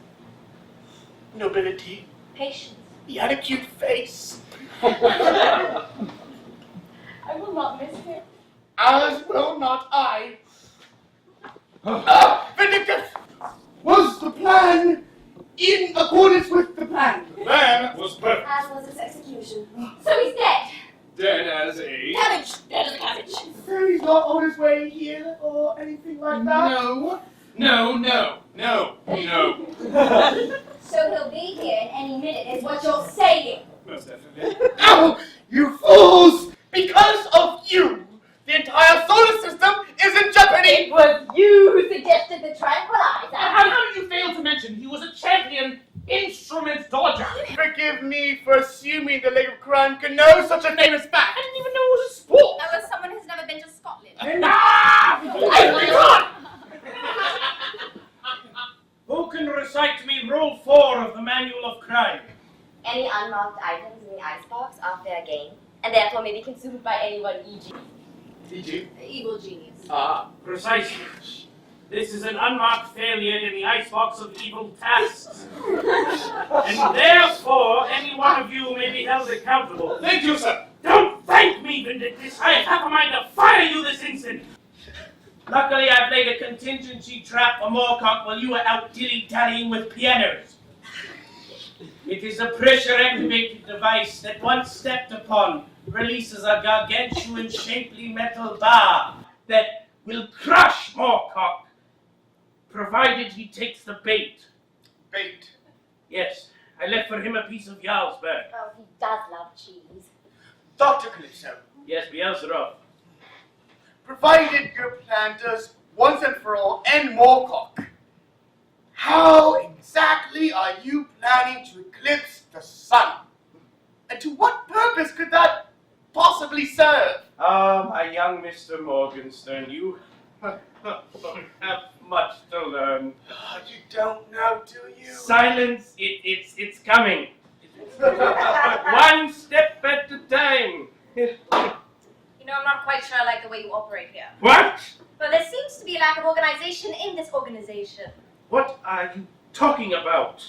Nobility. Patience. He had a cute face. I will not miss him. As will not I. Vindictus! Was the plan in accordance with the plan? The plan was perfect. As was his execution. So he's dead. Dead as a... Cabbage. Dead as a cabbage. So he's not on his way here or anything like that? No. So he'll be here in any minute, is what you're saying. Most definitely. Ow! You fools! Because of you, the entire solar system is in jeopardy! It was you who suggested the tranquilizer. How did you fail to mention he was a champion instrument dodger? Forgive me for assuming the leg of crime can know such a famous fact. I didn't even know it was a sport. That was someone who's never been to Scotland. Who can recite me Rule 4 of the Manual of Crime? Any unmarked items in the icebox are fair game, and therefore may be consumed by anyone, e.g. E.g. evil genius. Precisely. This is an unmarked failure in the icebox of evil tasks. And therefore, any one of you may be held accountable. Thank you, sir. Don't thank me, Vindictus. I have a mind to fire you this instant. Luckily, I played a contingency trap for Moarcock while you were out dilly-dallying with pianos. It is a pressure-activated device that, once stepped upon, releases a gargantuan shapely metal bar that will crush Moarcock, provided he takes the bait. Bait. Yes, I left for him a piece of Jarlsberg. Oh, he does love cheese. Dr. Calypso, Yes, Beelzebub. provided your plan does once and for all end Moarcock, how exactly are you planning to eclipse the sun? And to what purpose could that possibly serve? My young Mr. Morgenstern, you don't have much to learn. You don't know, do you? Silence, it's coming. One step at a time. You know, I'm not quite sure I like the way you operate here. What? But there seems to be a lack of organization in this organization. What are you talking about?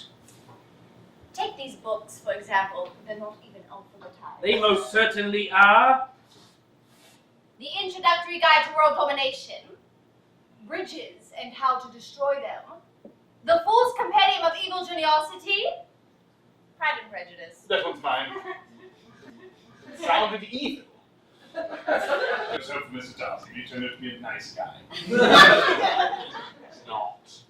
Take these books, for example. They're not even alphabetized. They most certainly are. The Introductory Guide to World Domination. Bridges and How to Destroy Them. The Fool's Compendium of Evil Geniosity. Pride and Prejudice. That one's fine. sounded evil. Let's hope for Mr. Darcy he turned out to be a nice guy. It's not.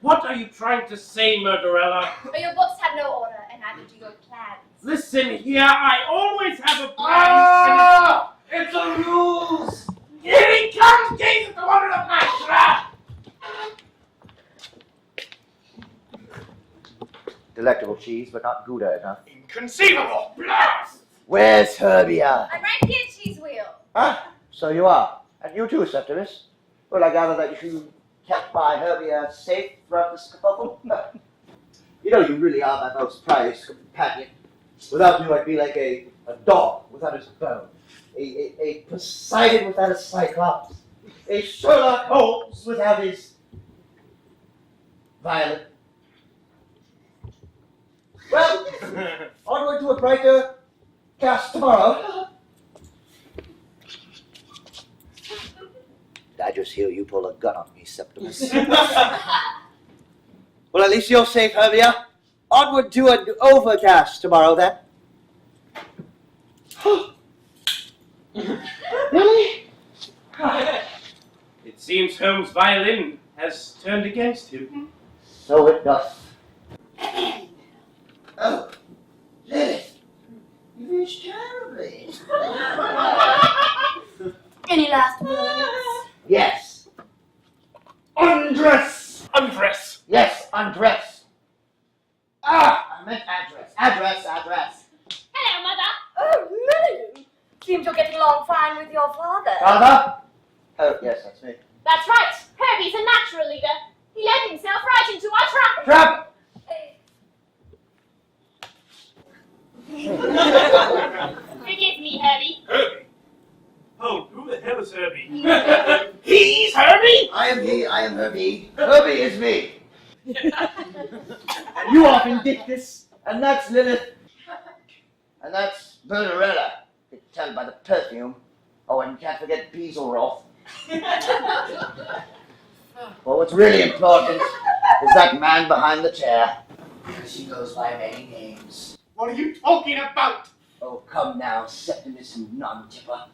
What are you trying to say, Murderella? But your books have no order, and neither do your plans. Listen here, I always have a plan. Ah! It's a ruse! Here he comes, gaze at the one of the master! Delectable cheese, but not Gouda enough. Inconceivable! Blast! Where's Hermia? I'm right here, cheese wheel. Ah, so you are. And you too, Septimus. Well, I gather that you kept my Hermia safe throughout this kerfuffle. You know, you really are my most prized companion. Without you, I'd be like a dog without his bone. A Poseidon without a Cyclops. A Sherlock Holmes without his Violet. Well, onward to a brighter cast tomorrow. I just hear you pull a gun on me, Septimus. Well, at least you're safe, Hermia. Onward to an overcast tomorrow, then. Really? It seems Holmes' violin has turned against him. So it doth. Oh, Lillith, you've aged terribly. Any last words? Yes. Undress! Undress! Yes, undress. Ah, I meant address. Address. Hello, Mother. Oh, Lillian! Seems you're getting along fine with your father. Father? Oh, yes, that's me. That's right. Herbie's a natural leader. He led himself right into our trap. Trap! Forgive me, Herbie. Herbie? Oh, who the hell is Herbie? He's Herbie? I am he, I am Herbie. Herbie is me. And you are Vindictus, and that's Lillith. And that's Murderella. You can tell by the perfume. Oh, and you can't forget Beelzebub. Well, what's really important is that man behind the chair. Because he goes by many names. What are you talking about? Oh, come now, Septimus non-tipper.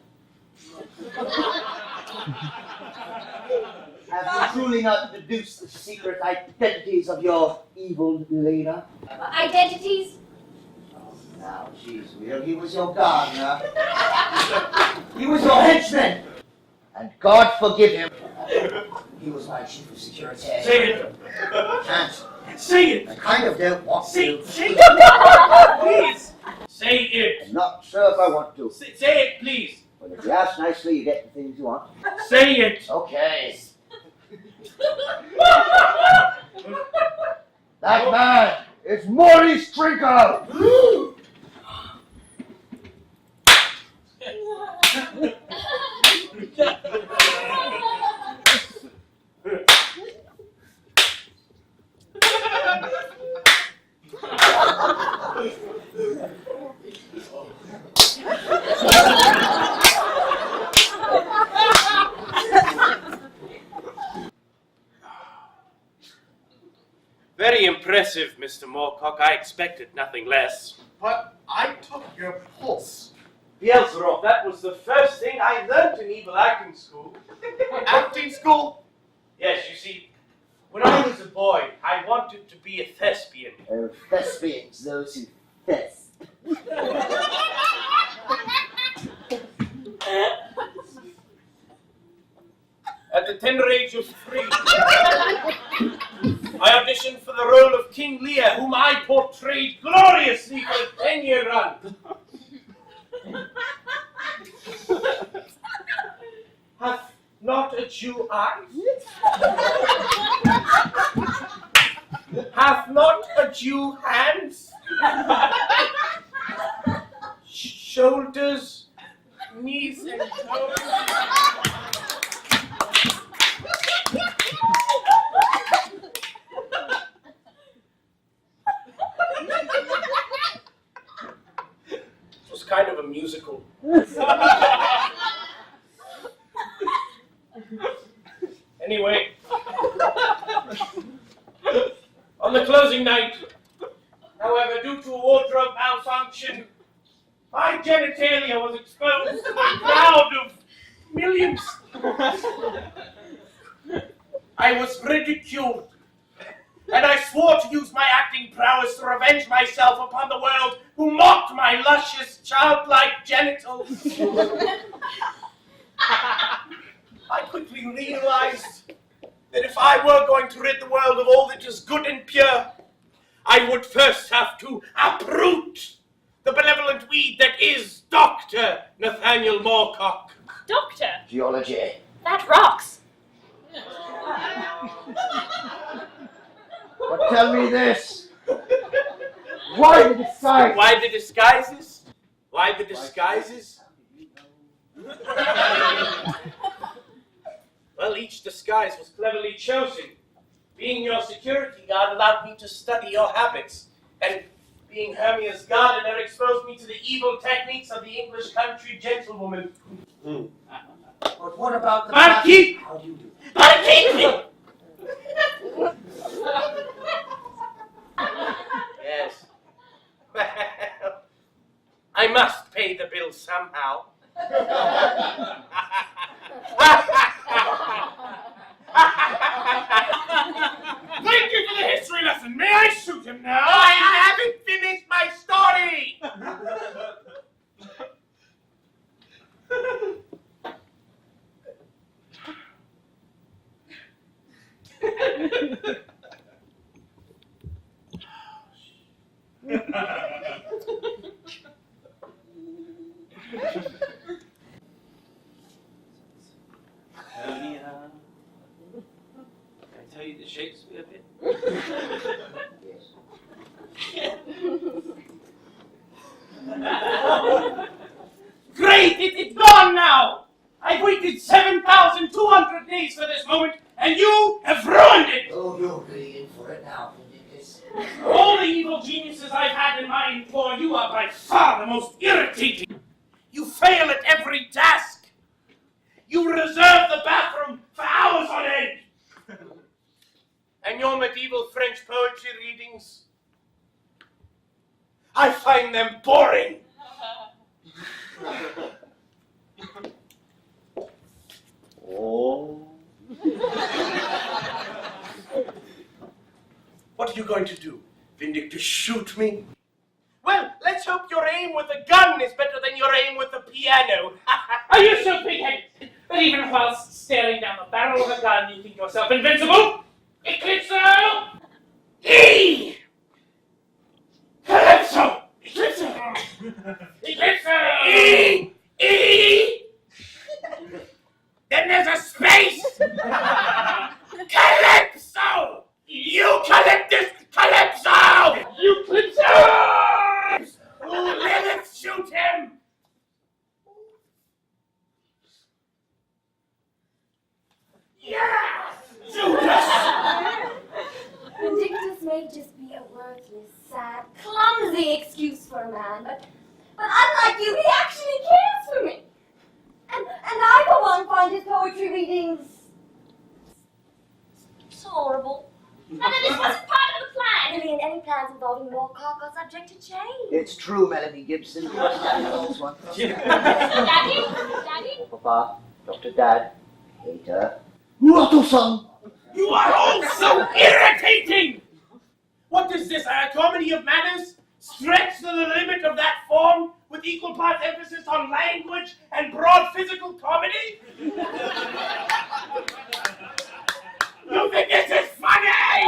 Have you truly not deduced the secret identities of your evil leader? Identities? Oh, now, jeez, Will, he was your gardener. He was your henchman. And God forgive him. He was my chief of security. Say it. Can't. Say it. I kind of don't want to. Say it. Please. Say it. I'm not sure if I want to. Say it, please. But if you ask nicely, you get the things you want. Say it. Okay. That man is Maurice Trinkle. Very impressive, Mr. Moarcock. I expected nothing less. But I took your pulse. Beelzebub, that was the first thing I learned in evil acting school. Acting school? Yes, you see, when I was a boy, I wanted to be a thespian. Oh, thespians, those who thesp. At the tender age of 3, I auditioned for the role of King Lear, whom I portrayed gloriously for a 10-year run. Hath not a Jew eyes? Hath not a Jew hands? Shoulders, knees, and toes? It was kind of a musical. Anyway, on the closing night, However, due to wardrobe malfunction, my genitalia was exposed to a crowd of millions. I was ridiculed, and I swore to use my acting prowess to revenge myself upon the world who mocked my luscious, childlike genitals. I quickly realized that if I were going to rid the world of all that is good and pure, I would first have to uproot the benevolent weed that is Dr. Nathaniel Moarcock. Doctor, Geology. that rocks. But tell me this. Why the disguise? Why the disguises? Why the disguises? Well, each disguise was cleverly chosen. Being your security guard allowed me to study your habits, and being Hermia's gardener exposed me to the evil techniques of the English country gentlewoman. But what about the Barkeep! How do you do? Barkeep! Yes. I must pay the bill somehow. Thank you for the history lesson. May I shoot him now? I haven't finished my story! Hermia. Can I tell you the Shakespeare bit? Great! It's gone now! I've waited 7,200 days for this moment, and you have ruined it! Oh, you're really in for it now, Vindictus. All the evil geniuses I've had in my employ, you are by far the most irritating. You fail at every task. You reserve the bathroom for hours on end. And your medieval French poetry readings, I find them boring. Oh. What are you going to do? Vindictus, shoot me? Well, let's hope your aim with a gun is better than your aim with a piano. Are you so big-headed that even whilst staring down the barrel of a gun you think yourself invincible? Eclipso! He! Calypso! Eclipso! Eclipso! E! E! Then there's a space! Calypso! Eucalyptus Calypso! Eclipso! Lillith, shoot him! Yes! Judas! Vindictus may just be a worthless, sad, clumsy excuse for a man, but unlike you, he actually cares for me. And I, for one, find his poetry readings tolerable. And then this wasn't part of the plan. Really, and any plans involving Moarcock are subject to change. It's true, Melanie Gibson. Daddy knows one. Daddy? Papa, Dr. Dad, hater. Water-son! You are all so irritating! What is this, a comedy of manners? Stretched to the limit of that form with equal parts emphasis on language and broad physical comedy? You think this is funny?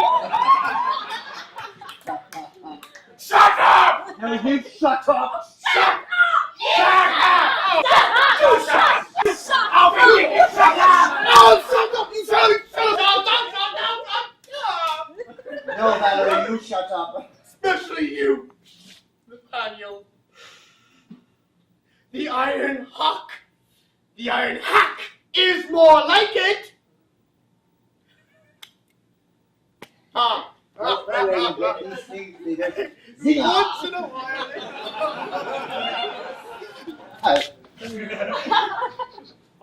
Shut up! No, you shut up! Shut up! Shut up! You shut up! I'll be you shut up! Oh, shut up! You shut up! Shut up! No, Valerie, you shut up. Especially you, Nathaniel. The Iron Hawk. The Iron Hack is more like it. Ha! These things, they just... Once in a while.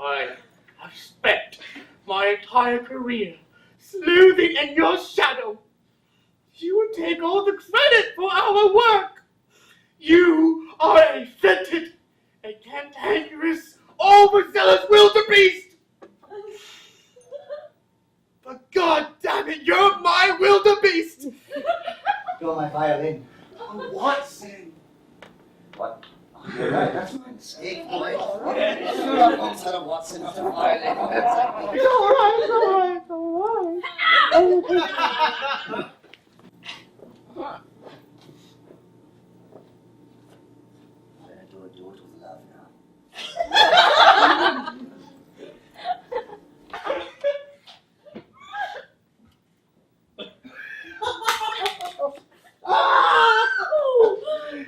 I have spent my entire career sleuthing in your shadow. You take all the credit for our work. You are a fetid, a cantankerous, overzealous wildebeest. But God damn it, you're my wildebeest. You're my violin. Oh, Watson. What? Oh, you're right, that's my mistake, boy. You're up on set of Watson, not a violin. It's all right, it's all right, it's all right. Do it with love now.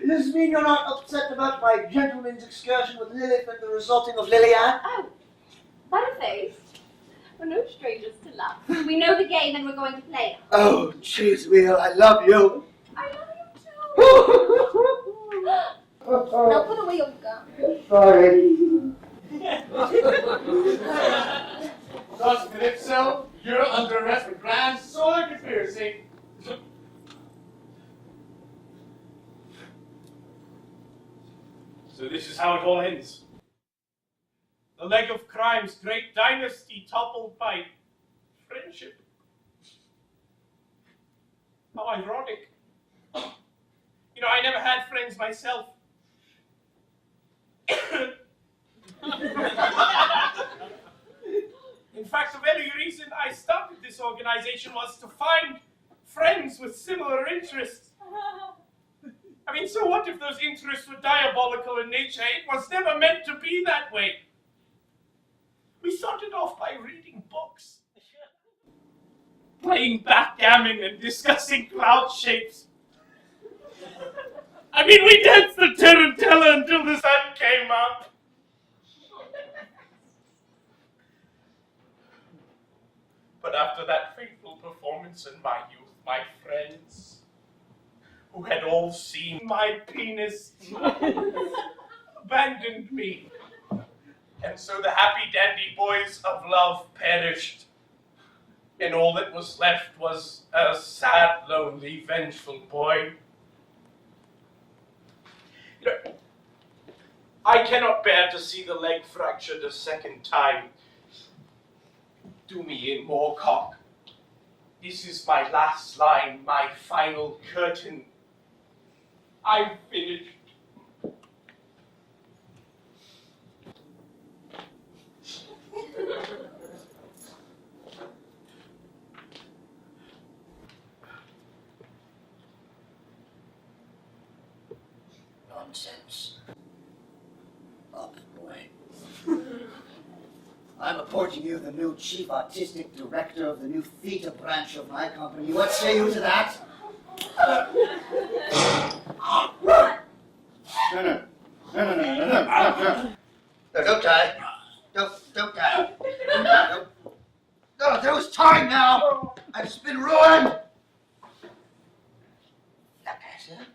Does this mean you're not upset about my gentleman's excursion with Lillith and the resulting of Lillian? Oh, Butterface. We're no strangers to love. We know the game and we're going to play it. Oh, jeez, Will, I love you. I love you too. Now put away your gun. Sorry. Dr. Calypso, you're under arrest for grand solar conspiracy. So this is how it all ends. The leg of crime's great dynasty toppled by friendship. How ironic. You know, I never had friends myself. In fact, the very reason I started this organization was to find friends with similar interests. I mean, so what if those interests were diabolical in nature? It was never meant to be that way. We started off by reading books, playing backgammon and discussing cloud shapes. I mean, we danced the tarantella until the sun came up. But after that fateful performance in my youth, my friends, who had all seen my penis, abandoned me. And so the happy dandy boys of love perished. And all that was left was a sad, lonely, vengeful boy. You know, I cannot bear to see the leg fractured a second time. Do me in, Moarcock. This is my last line, my final curtain. I'm finished. Nonsense. Up, boy. I'm appointing you the new chief artistic director of the new theater branch of my company. What say you to that? No. No, don't die. Don't die. No, there was time now. I've just been ruined. Lactacia?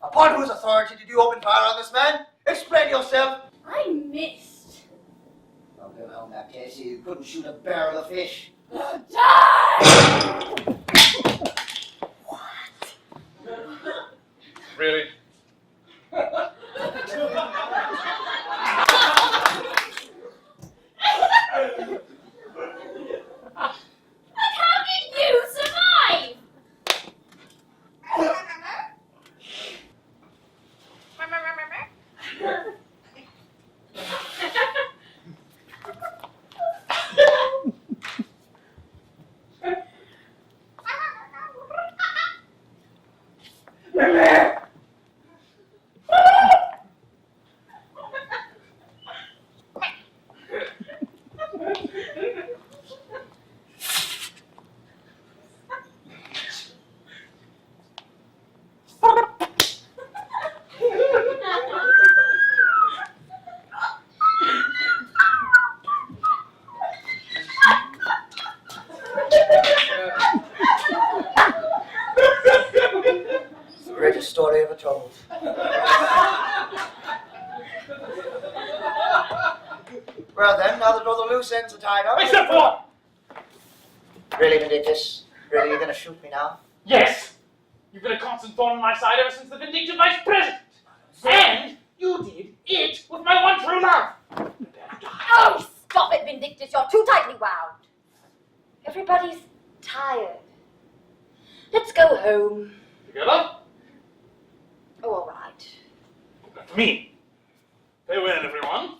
Upon whose authority did you open fire on this man? Explain yourself. I missed. Oh, well, Lactacia, you couldn't shoot a barrel of fish. Die! Really? How did you survive? Story ever told. Well then, now that all the loose ends are tied up... Except for what? Really, Vindictus? Really, you're gonna shoot me now? Yes, you've been a constant thorn on my side ever since the Vindictive Vice President. And you did it with my one true love. Oh, stop it, Vindictus. You're too tightly wound. Everybody's tired. Let's go home. Together? Oh, all right. Not for me. Farewell, everyone.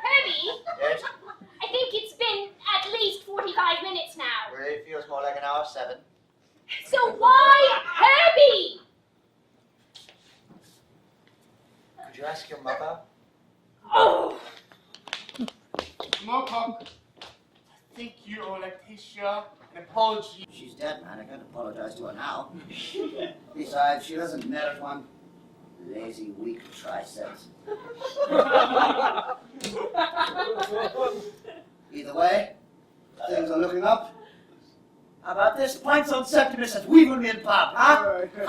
Herbie? Yes? I think it's been at least 45 minutes now. Really feels more like an hour 7. So why Herbie? Could you ask your mother? Oh! Moarcock, I think you owe Lactacia an apology. She's dead, man. I can't apologize to her now. Besides, she doesn't merit one. Lazy, weak triceps. Either way, things are looking up. How about this? Pints on Septimus at Weavermill Pub, huh? Okay.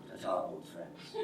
That's our old friends.